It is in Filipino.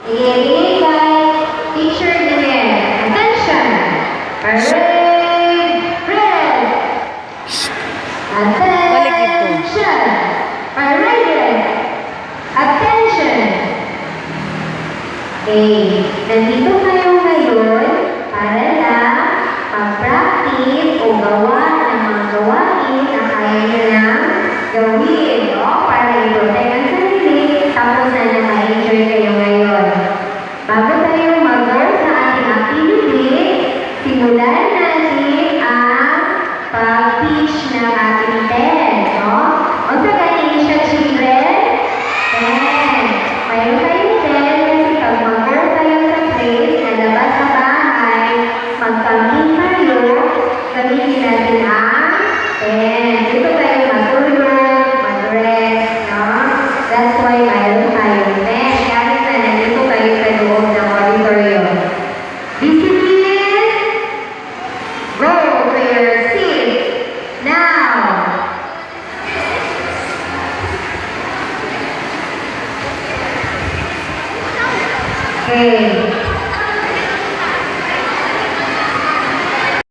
Ibigay kay Teacher Lynette. Attention! Parade! Red! Attention! Parade! Attention! Okay, nandito kayo ngayon para lang mag-practice o gawa ng mga gawain na kaya nyo lang gawin, no? Para i-protect ang sarili, tapos na naka-enjoy kayo ngayon. Bago tayo mag-go sa ating activity, simulan natin ang pag-teach ng ating test, no? O sa galing siya, children? Then, mayroon kayong test kasi pag mag-go tayo sa place na labas sa bahay, mag-camping tayo, gamitin natin ang pen. Dito tayo matulog, mag-rest, no? That's why mayroon tayong pen. Kahit na nandito kayo sa loob ng auditorium. Discipline! Go to your seat! Now! Okay.